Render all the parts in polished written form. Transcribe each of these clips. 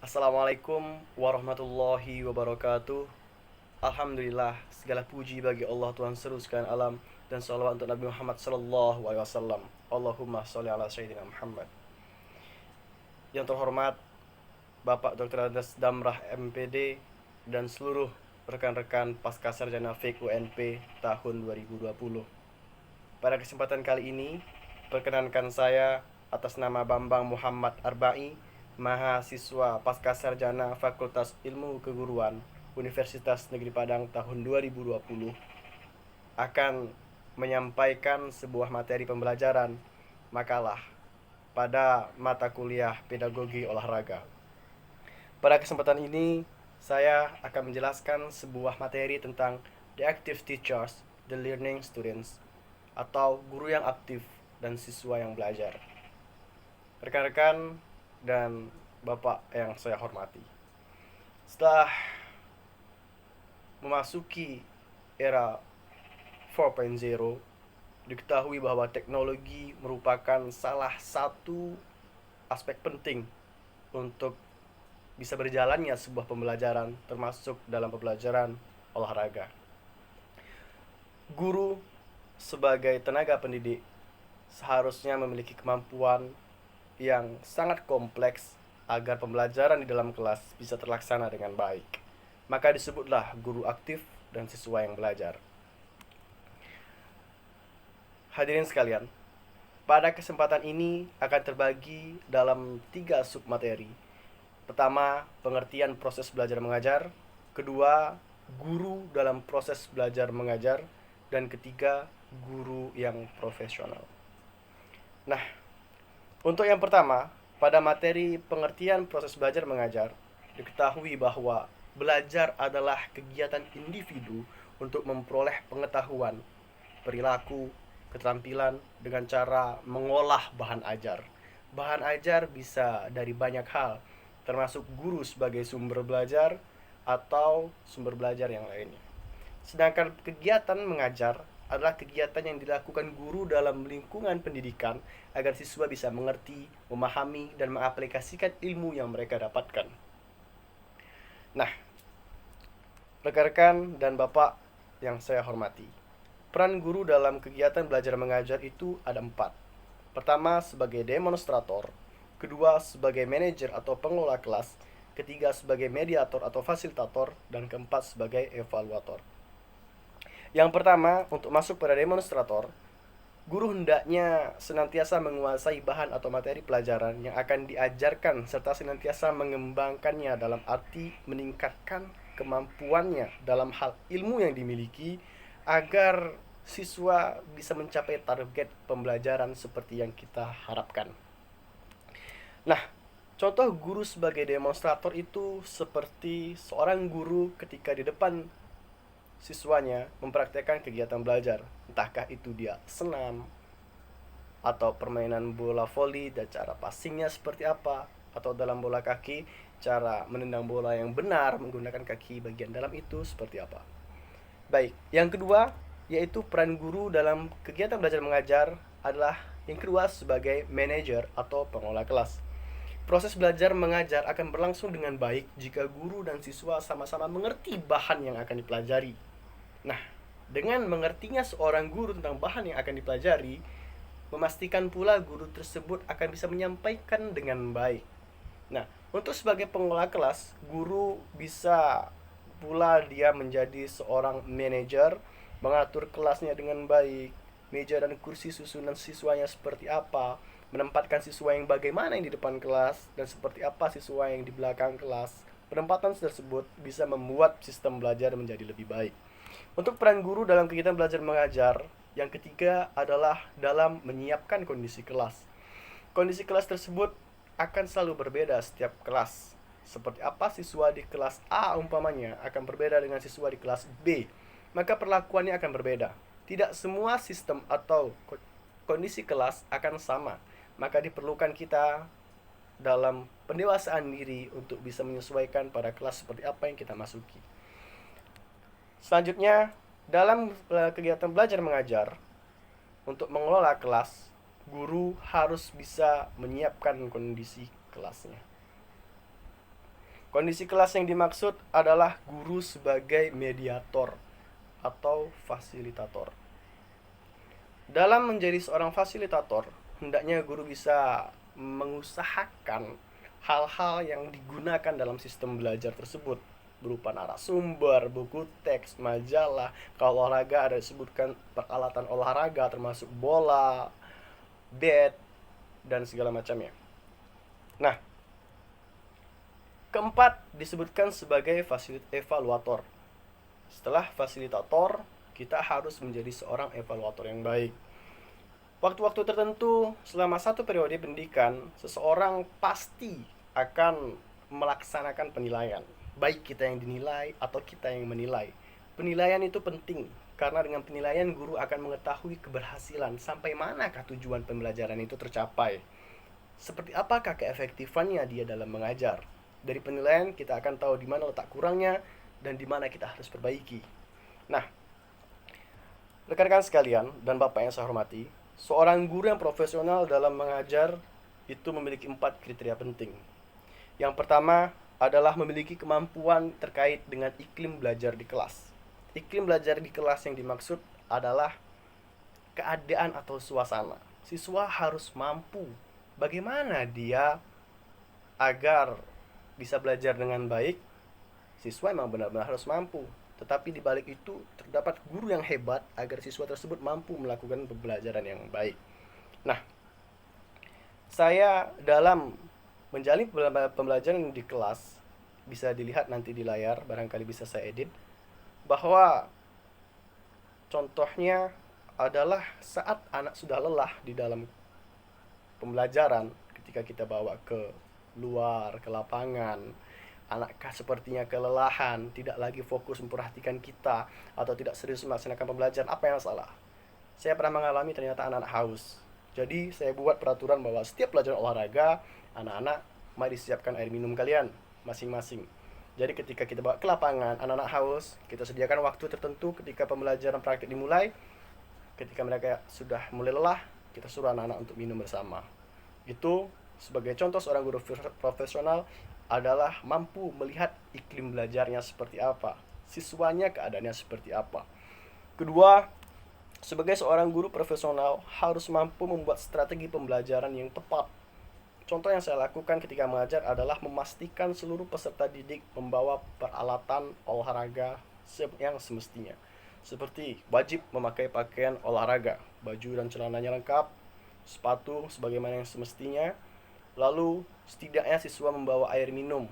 Assalamualaikum warahmatullahi wabarakatuh. Alhamdulillah, segala puji bagi Allah Tuhan seru sekalian alam, dan salawat untuk Nabi Muhammad sallallahu alaihi wasallam. Allahumma sholli ala sayyidina Muhammad. Yang terhormat Bapak Dr. Andes Damrah MPD dan seluruh rekan-rekan Pasca Sarjana Fik UNP tahun 2020. Pada kesempatan kali ini, perkenankan saya atas nama Bambang Muhammad Arba'i, mahasiswa Pasca Sarjana Fakultas Ilmu Keguruan Universitas Negeri Padang tahun 2020, akan menyampaikan sebuah materi pembelajaran makalah pada mata kuliah Pedagogi Olahraga. Pada kesempatan ini, saya akan menjelaskan sebuah materi tentang The Active Teachers, The Learning Students, atau guru yang aktif dan siswa yang belajar. Rekan-rekan dan Bapak yang saya hormati, setelah memasuki era 4.0, diketahui bahwa teknologi merupakan salah satu aspek penting untuk bisa berjalannya sebuah pembelajaran, termasuk dalam pembelajaran olahraga. Guru sebagai tenaga pendidik seharusnya memiliki kemampuan yang sangat kompleks agar pembelajaran di dalam kelas bisa terlaksana dengan baik. Maka disebutlah guru aktif dan siswa yang belajar. Hadirin sekalian, pada kesempatan ini akan terbagi dalam 3 submateri. Pertama, pengertian proses belajar mengajar. Kedua, guru dalam proses belajar mengajar. Dan ketiga, guru yang profesional. Nah, untuk yang pertama, pada materi pengertian proses belajar mengajar, diketahui bahwa belajar adalah kegiatan individu untuk memperoleh pengetahuan, perilaku, keterampilan dengan cara mengolah bahan ajar. Bahan ajar bisa dari banyak hal, termasuk guru sebagai sumber belajar atau sumber belajar yang lainnya. Sedangkan kegiatan mengajar adalah kegiatan yang dilakukan guru dalam lingkungan pendidikan agar siswa bisa mengerti, memahami, dan mengaplikasikan ilmu yang mereka dapatkan. Nah, rekan-rekan dan Bapak yang saya hormati, peran guru dalam kegiatan belajar mengajar itu ada 4. Pertama, sebagai demonstrator. Kedua, sebagai manajer atau pengelola kelas. Ketiga, sebagai mediator atau fasilitator. Dan keempat, sebagai evaluator. Yang pertama, untuk masuk pada demonstrator, guru hendaknya senantiasa menguasai bahan atau materi pelajaran yang akan diajarkan serta senantiasa mengembangkannya dalam arti meningkatkan kemampuannya dalam hal ilmu yang dimiliki agar siswa bisa mencapai target pembelajaran seperti yang kita harapkan. Nah, contoh guru sebagai demonstrator itu seperti seorang guru ketika di depan siswanya mempraktekkan kegiatan belajar, entahkah itu dia senam atau permainan bola voli dan cara passingnya seperti apa, atau dalam bola kaki cara menendang bola yang benar menggunakan kaki bagian dalam itu seperti apa. Baik, yang kedua yaitu peran guru dalam kegiatan belajar mengajar adalah yang kedua sebagai manajer atau pengelola kelas. Proses belajar mengajar akan berlangsung dengan baik jika guru dan siswa sama-sama mengerti bahan yang akan dipelajari. Nah, dengan mengertinya seorang guru tentang bahan yang akan dipelajari, memastikan pula guru tersebut akan bisa menyampaikan dengan baik. Nah, untuk sebagai pengelola kelas, guru bisa pula dia menjadi seorang manajer, mengatur kelasnya dengan baik, meja dan kursi susunan siswanya seperti apa, menempatkan siswa yang bagaimana yang di depan kelas, dan seperti apa siswa yang di belakang kelas. Penempatan tersebut bisa membuat sistem belajar menjadi lebih baik. Untuk peran guru dalam kegiatan belajar mengajar, yang ketiga adalah dalam menyiapkan kondisi kelas. Kondisi kelas tersebut akan selalu berbeda setiap kelas. Seperti apa siswa di kelas A umpamanya akan berbeda dengan siswa di kelas B. Maka perlakuannya akan berbeda. Tidak semua sistem atau kondisi kelas akan sama. Maka diperlukan kita dalam pendewasaan diri untuk bisa menyesuaikan pada kelas seperti apa yang kita masuki. Selanjutnya, dalam kegiatan belajar mengajar, untuk mengelola kelas, guru harus bisa menyiapkan kondisi kelasnya. Kondisi kelas yang dimaksud adalah guru sebagai mediator atau fasilitator. Dalam menjadi seorang fasilitator, hendaknya guru bisa mengusahakan hal-hal yang digunakan dalam sistem belajar tersebut, berupa narasumber, buku teks, majalah. Kalau olahraga ada disebutkan peralatan olahraga termasuk bola, bat, dan segala macamnya. Nah, keempat disebutkan sebagai evaluator. Setelah fasilitator, kita harus menjadi seorang evaluator yang baik. Waktu-waktu tertentu selama satu periode pendidikan, seseorang pasti akan melaksanakan penilaian. Baik kita yang dinilai atau kita yang menilai. Penilaian itu penting, karena dengan penilaian guru akan mengetahui keberhasilan sampai manakah tujuan pembelajaran itu tercapai. Seperti apakah keefektifannya dia dalam mengajar. Dari penilaian kita akan tahu di mana letak kurangnya dan di mana kita harus perbaiki. Nah, rekan-rekan sekalian dan Bapak yang saya hormati, seorang guru yang profesional dalam mengajar itu memiliki 4 kriteria penting. Yang pertama adalah memiliki kemampuan terkait dengan iklim belajar di kelas. Iklim belajar di kelas yang dimaksud adalah keadaan atau suasana. Siswa harus mampu bagaimana dia agar bisa belajar dengan baik. Siswa memang benar-benar harus mampu, tetapi di balik itu terdapat guru yang hebat agar siswa tersebut mampu melakukan pembelajaran yang baik. Nah, saya dalam menjalin pembelajaran di kelas, bisa dilihat nanti di layar, barangkali bisa saya edit, bahwa contohnya adalah saat anak sudah lelah di dalam pembelajaran, ketika kita bawa ke luar, ke lapangan, anak sepertinya kelelahan, tidak lagi fokus memperhatikan kita, atau tidak serius melaksanakan pembelajaran, apa yang salah? Saya pernah mengalami ternyata anak-anak haus. Jadi saya buat peraturan bahwa setiap pelajaran olahraga, anak-anak mari disiapkan air minum kalian masing-masing. Jadi ketika kita bawa ke lapangan, anak-anak haus, kita sediakan waktu tertentu ketika pembelajaran praktik dimulai. Ketika mereka sudah mulai lelah, kita suruh anak-anak untuk minum bersama. Itu sebagai contoh seorang guru profesional adalah mampu melihat iklim belajarnya seperti apa, siswanya keadaannya seperti apa. Kedua, sebagai seorang guru profesional harus mampu membuat strategi pembelajaran yang tepat. Contoh yang saya lakukan ketika mengajar adalah memastikan seluruh peserta didik membawa peralatan olahraga yang semestinya. Seperti wajib memakai pakaian olahraga, baju dan celananya lengkap, sepatu sebagaimana yang semestinya. Lalu setidaknya siswa membawa air minum,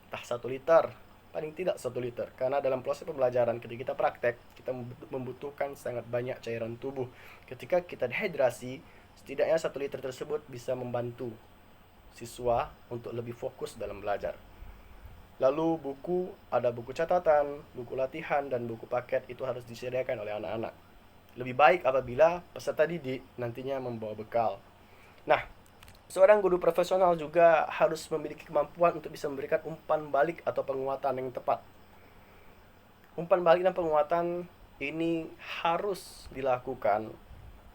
entah 1 liter, paling tidak 1 liter. Karena dalam proses pembelajaran ketika kita praktek, kita membutuhkan sangat banyak cairan tubuh. Ketika kita dehidrasi, setidaknya 1 liter tersebut bisa membantu siswa untuk lebih fokus dalam belajar. Lalu buku, ada buku catatan, buku latihan, dan buku paket itu harus disediakan oleh anak-anak. Lebih baik apabila peserta didik nantinya membawa bekal. Nah, seorang guru profesional juga harus memiliki kemampuan untuk bisa memberikan umpan balik atau penguatan yang tepat. Umpan balik dan penguatan ini harus dilakukan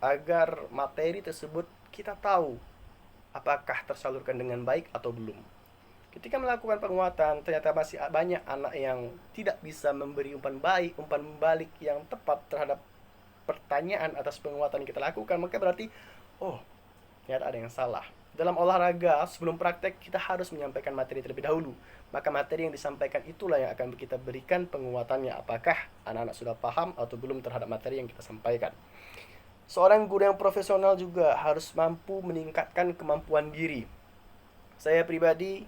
agar materi tersebut kita tahu apakah tersalurkan dengan baik atau belum. Ketika melakukan penguatan, ternyata masih banyak anak yang tidak bisa memberi umpan balik yang tepat terhadap pertanyaan atas penguatan yang kita lakukan, maka berarti, ternyata ada yang salah. Dalam olahraga, sebelum praktek, kita harus menyampaikan materi terlebih dahulu. Maka materi yang disampaikan itulah yang akan kita berikan penguatannya. Apakah anak-anak sudah paham atau belum terhadap materi yang kita sampaikan. Seorang guru yang profesional juga harus mampu meningkatkan kemampuan diri. Saya pribadi,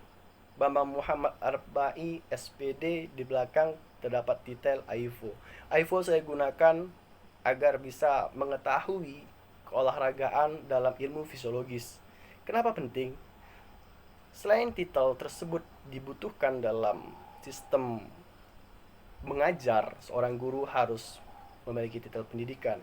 Bambang Muhammad Arba'i, SPD, di belakang terdapat detail AIFO. AIFO saya gunakan agar bisa mengetahui keolahragaan dalam ilmu fisiologis. Kenapa penting? Selain titel tersebut dibutuhkan dalam sistem mengajar, seorang guru harus memiliki titel pendidikan.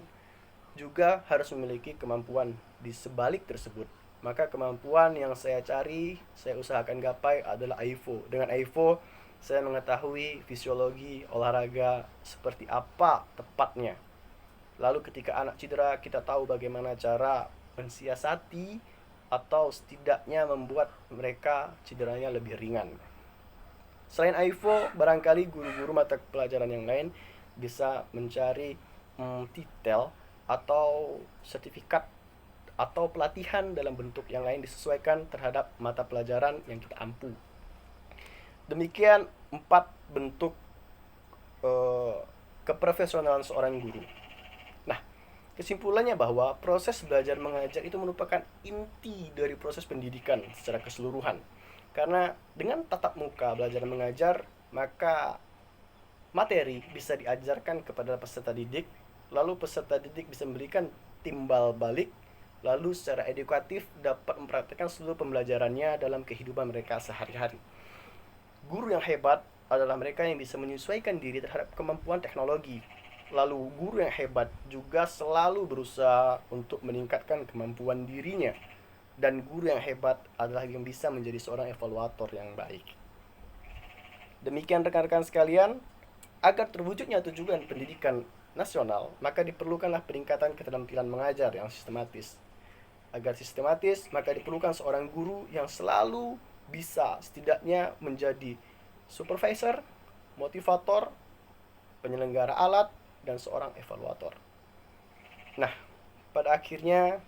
Juga harus memiliki kemampuan di sebalik tersebut. Maka kemampuan yang saya cari, saya usahakan gapai adalah AIFO. Dengan AIFO, saya mengetahui fisiologi olahraga seperti apa tepatnya. Lalu ketika anak cedera, kita tahu bagaimana cara mensiasati atau setidaknya membuat mereka cederanya lebih ringan. Selain AIVO, barangkali guru-guru mata pelajaran yang lain bisa mencari titel atau sertifikat atau pelatihan dalam bentuk yang lain disesuaikan terhadap mata pelajaran yang kita ampu. Demikian 4 bentuk keprofesionalan seorang guru. Nah, kesimpulannya bahwa proses belajar mengajar itu merupakan inti dari proses pendidikan secara keseluruhan. Karena dengan tatap muka belajar mengajar, maka materi bisa diajarkan kepada peserta didik, lalu peserta didik bisa memberikan timbal balik, lalu secara edukatif dapat mempraktikkan seluruh pembelajarannya dalam kehidupan mereka sehari-hari. Guru yang hebat adalah mereka yang bisa menyesuaikan diri terhadap kemampuan teknologi. Lalu guru yang hebat juga selalu berusaha untuk meningkatkan kemampuan dirinya. Dan guru yang hebat adalah yang bisa menjadi seorang evaluator yang baik. Demikian rekan-rekan sekalian, agar terwujudnya tujuan pendidikan nasional, maka diperlukanlah peningkatan keterampilan mengajar yang sistematis. Agar sistematis, maka diperlukan seorang guru yang selalu bisa setidaknya menjadi supervisor, motivator, penyelenggara alat, dan seorang evaluator. Nah, pada akhirnya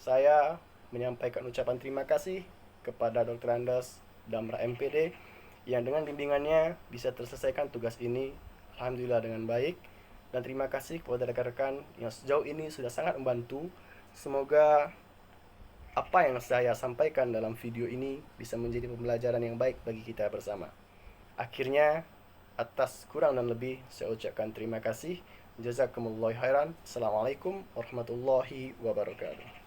saya menyampaikan ucapan terima kasih kepada Dr. Andes Damra MPD yang dengan bimbingannya bisa terselesaikan tugas ini alhamdulillah dengan baik, dan terima kasih kepada rekan-rekan yang sejauh ini sudah sangat membantu. Semoga apa yang saya sampaikan dalam video ini bisa menjadi pembelajaran yang baik bagi kita bersama. Akhirnya, atas kurang dan lebih saya ucapkan terima kasih. Jazakumullah khairan. Assalamualaikum warahmatullahi wabarakatuh.